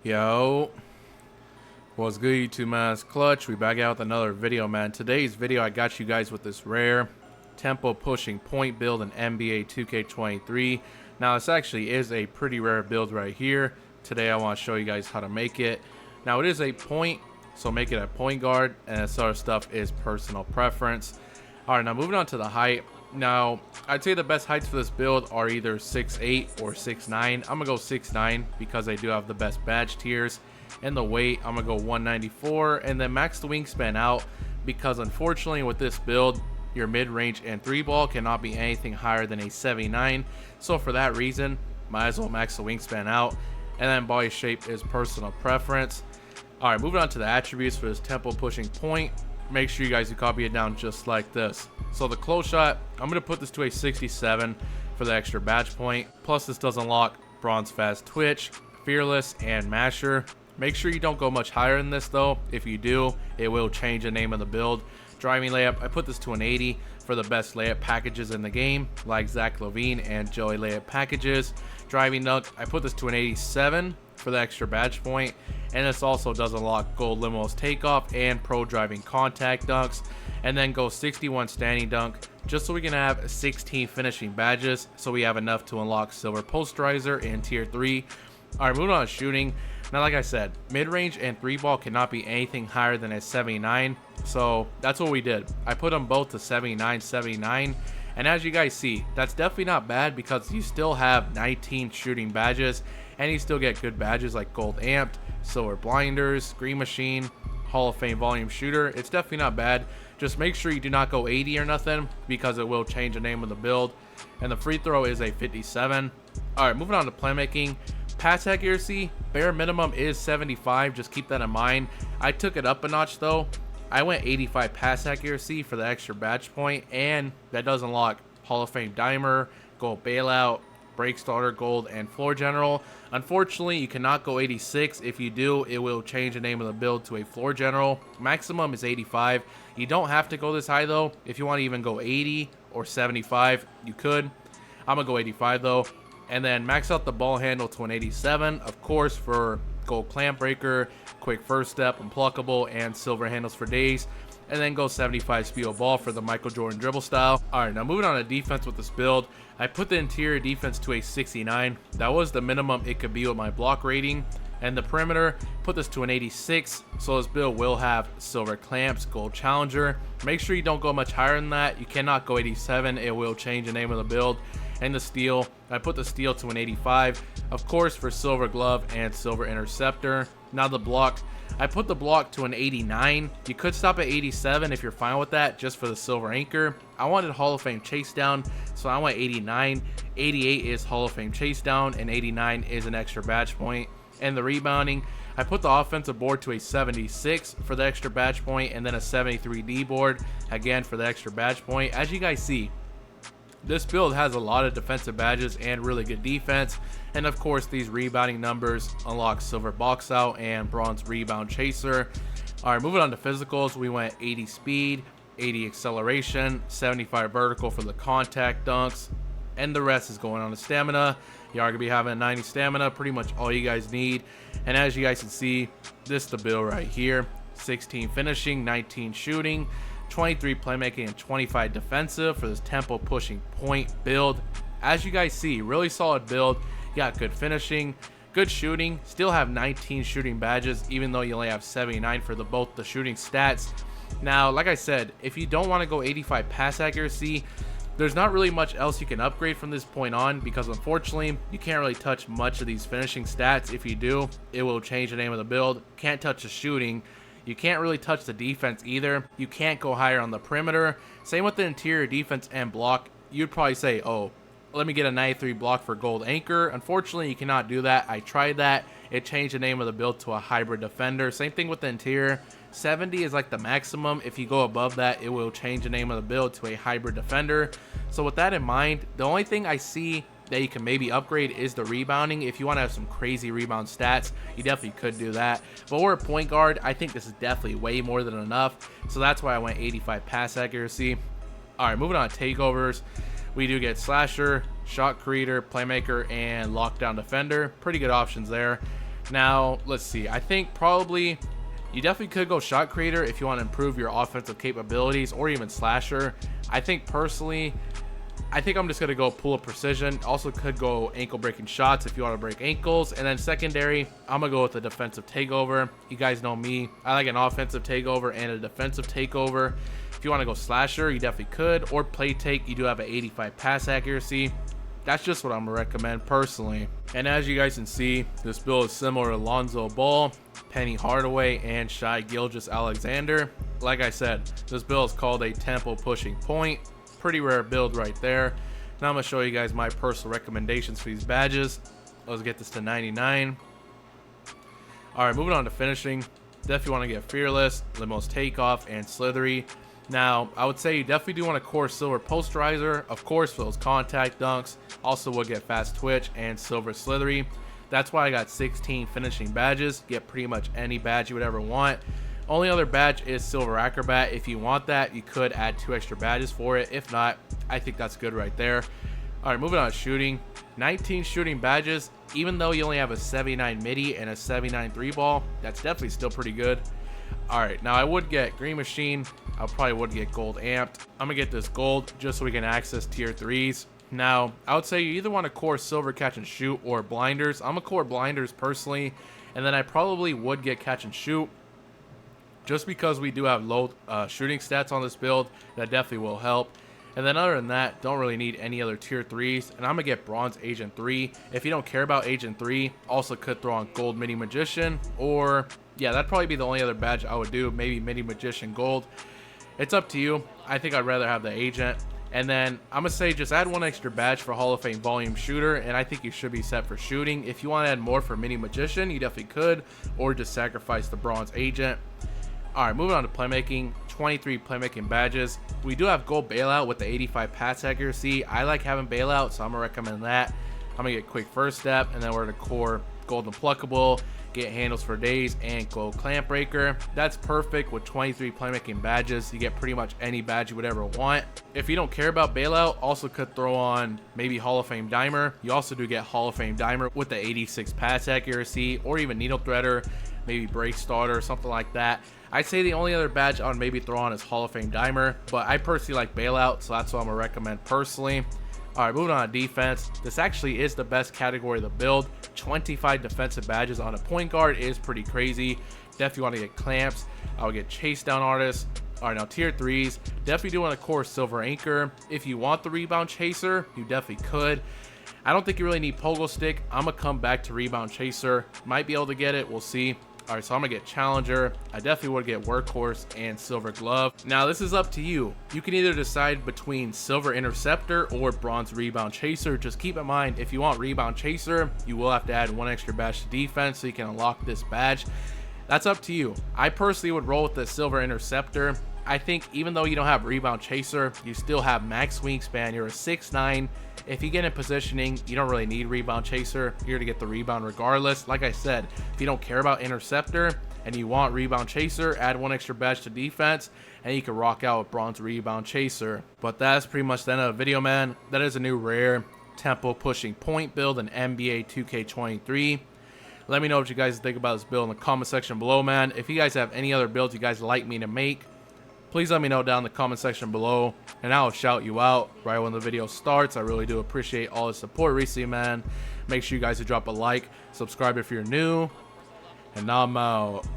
Yo, what's good, YouTube, man? It's iClxtch. We back out with another video, man. Today's video, I got you guys with this rare tempo pushing point build in NBA 2K23. Now, this actually is a pretty rare build right here. Today, I want to show you guys how to make it. Now, it is a point, so make it a point guard, and this sort of stuff is personal preference. All right, now moving on to the height. Now, I'd say the best heights for this build are either 6'8 or 6'9. I'm going to go 6'9 because they do have the best badge tiers. And the weight, I'm going to go 194. And then max the wingspan out because unfortunately with this build, your mid-range and 3-ball cannot be anything higher than a 79. So for that reason, might as well max the wingspan out. And then body shape is personal preference. All right, moving on to the attributes for this tempo pushing point. Make sure you guys copy it down just like this. So the close shot, I'm going to put this to a 67 for the extra badge point. Plus this does unlock bronze fast twitch, fearless, and masher. Make sure you don't go much higher than this though. If you do, it will change the name of the build. Driving layup, I put this to an 80 for the best layup packages in the game, like Zach LaVine and Joey layup packages. Driving dunk, I put this to an 87 for the extra badge point. And this also does unlock gold limos takeoff and pro driving contact dunks. And then go 61 standing dunk just so we can have 16 finishing badges, so we have enough to unlock silver posterizer in tier 3. All right, moving on to shooting. Now, like I said, mid-range and 3-ball cannot be anything higher than a 79, so that's what we did. I put them both to 79, 79, and as you guys see, that's definitely not bad because you still have 19 shooting badges, and you still get good badges like gold amped, silver blinders, green machine, Hall of Fame volume shooter. It's definitely not bad. Just make sure you do not go 80 or nothing because it will change the name of the build. And the free throw is a 57. All right, moving on to playmaking. Pass accuracy, bare minimum is 75. Just keep that in mind. I took it up a notch though. I went 85 pass accuracy for the extra badge point, and that does unlock Hall of Fame dimer, gold bailout, break starter gold, and floor general. Unfortunately, you cannot go 86. If you do, it will change the name of the build to a floor general. Maximum is 85. You don't have to go this high though. If you want to even go 80 or 75, you could. I'm gonna go 85 though. And then max out the ball handle to an 87, of course, for gold clamp breaker, quick first step, unpluckable, and silver handles for days. And then go 75 speed of ball for the Michael Jordan dribble style. All right, now moving on to defense with this build, I put the interior defense to a 69. That was the minimum it could be with my block rating. And the perimeter, put this to an 86. So this build will have silver clamps, gold challenger. Make sure you don't go much higher than that. You cannot go 87. It will change the name of the build. And the steal, I put the steal to an 85. Of course, for silver glove and silver interceptor. Now the block, I put the block to an 89. You could stop at 87 if you're fine with that, just for the silver anchor. I wanted Hall of Fame chase down, so I went 89. 88 is Hall of Fame chase down, and 89 is an extra badge point. And the rebounding, I put the offensive board to a 76 for the extra badge point, and then a 73 D board, again for the extra badge point. As you guys see, this build has a lot of defensive badges and really good defense. And of course, these rebounding numbers unlock silver box out and bronze rebound chaser. All right, moving on to physicals, we went 80 speed, 80 acceleration, 75 vertical for the contact dunks, and the rest is going on to stamina. You are going to be having 90 stamina, pretty much all you guys need. And as you guys can see, this is the build right here. 16 finishing, 19 shooting, 23 playmaking, and 25 defensive for this tempo pushing point build. As you guys see, really solid build. You got good finishing, good shooting, still have 19 shooting badges even though you only have 79 for both the shooting stats. Now, like I said, if you don't want to go 85 pass accuracy, there's not really much else you can upgrade from this point on because unfortunately you can't really touch much of these finishing stats. If you do, it will change the name of the build. Can't touch the shooting. You can't really touch the defense either. You can't go higher on the perimeter. Same with the interior defense and block. You'd probably say, oh, let me get a 93 block for gold anchor. Unfortunately, you cannot do that. I tried that. It changed the name of the build to a hybrid defender. Same thing with the interior. 70 is like the maximum. If you go above that, it will change the name of the build to a hybrid defender. So with that in mind, the only thing I see that you can maybe upgrade is the rebounding. If you want to have some crazy rebound stats, you definitely could do that. But we're a point guard. I think this is definitely way more than enough. So that's why I went 85 pass accuracy. All right, moving on to takeovers. We do get slasher, shot creator, playmaker, and lockdown defender. Pretty good options there. Now, let's see. I think probably you definitely could go shot creator if you want to improve your offensive capabilities, or even slasher. I think personally, I'm just going to go pool of precision. Also could go ankle breaking shots if you want to break ankles. And then secondary, I'm going to go with the defensive takeover. You guys know me. I like an offensive takeover and a defensive takeover. If you want to go slasher, you definitely could. Or play take, you do have an 85 pass accuracy. That's just what I'm going to recommend personally. And as you guys can see, this build is similar to Lonzo Ball, Penny Hardaway, and Shai Gilgeous-Alexander. Like I said, this build is called a tempo pushing point. Pretty rare build right there. Now I'm going to show you guys my personal recommendations for these badges. Let's get this to 99. Alright, moving on to finishing. Definitely want to get Fearless, Limos Takeoff, and Slithery. Now, I would say you definitely do want a core silver posterizer, of course, for those contact dunks. Also will get fast twitch and silver slithery. That's why I got 16 finishing badges. Get pretty much any badge you would ever want. Only other badge is silver acrobat. If you want that, you could add 2 extra badges for it. If not, I think that's good right there. Alright, moving on to shooting. 19 shooting badges. Even though you only have a 79 midi and a 79 3 ball, that's definitely still pretty good. Alright, now I would get Green Machine. I probably would get gold amped. I'm gonna get this gold just so we can access tier 3s. Now, I would say you either want to core silver catch and shoot or blinders. I'm a core blinders personally, and then I probably would get catch and shoot just because we do have low shooting stats on this build. That definitely will help. And then other than that, don't really need any other tier 3s. And I'm gonna get bronze agent 3. If you don't care about agent 3, also could throw on gold mini magician, or yeah, that'd probably be the only other badge I would do. Maybe mini magician gold. It's up to you. I think I'd rather have the agent. And then I'm gonna say just add 1 extra badge for Hall of Fame volume shooter, and I think you should be set for shooting. If you want to add more for mini magician, you definitely could, or just sacrifice the bronze agent. Alright, moving on to playmaking. 23 playmaking badges. We do have gold bailout with the 85 pass accuracy. I like having bailout, so I'm gonna recommend that. I'm gonna get quick first step, and then we're gonna core golden pluckable, get handles for days, and gold clamp breaker. That's perfect with 23 playmaking badges. You get pretty much any badge you would ever want. If you don't care about bailout, also could throw on maybe Hall of Fame dimer. You also do get Hall of Fame dimer with the 86 pass accuracy, or even needle threader, maybe break starter, something like that. I'd say the only other badge I would maybe throw on is Hall of Fame dimer, but I personally like bailout, so that's what I'm gonna recommend personally. Alright, moving on to defense. This actually is the best category of the build. 25 defensive badges on a point guard is pretty crazy. Definitely want to get clamps. I would get chase down artists. Alright, now tier 3s. Definitely do want a core silver anchor. If you want the rebound chaser, you definitely could. I don't think you really need pogo stick. I'm gonna come back to rebound chaser. Might be able to get it, we'll see. Alright, so I'm gonna get challenger. I definitely would get workhorse and silver glove. Now this is up to you. You can either decide between silver interceptor or bronze rebound chaser. Just keep in mind, if you want rebound chaser, you will have to add 1 extra badge to defense so you can unlock this badge. That's up to you. I personally would roll with the silver interceptor. I think even though you don't have rebound chaser, you still have max wingspan. You're a 6'9". If you get in positioning, you don't really need rebound chaser. You're to get the rebound regardless. Like I said, if you don't care about interceptor and you want rebound chaser, add 1 extra badge to defense, and you can rock out with bronze rebound chaser. But that's pretty much the end of the video, man. That is a new rare tempo pushing point build in NBA 2K23. Let me know what you guys think about this build in the comment section below, man. If you guys have any other builds you guys like me to make, please let me know down in the comment section below, and I'll shout you out right when the video starts. I really do appreciate all the support recently, man. Make sure you guys drop a like, subscribe if you're new, and now I'm out.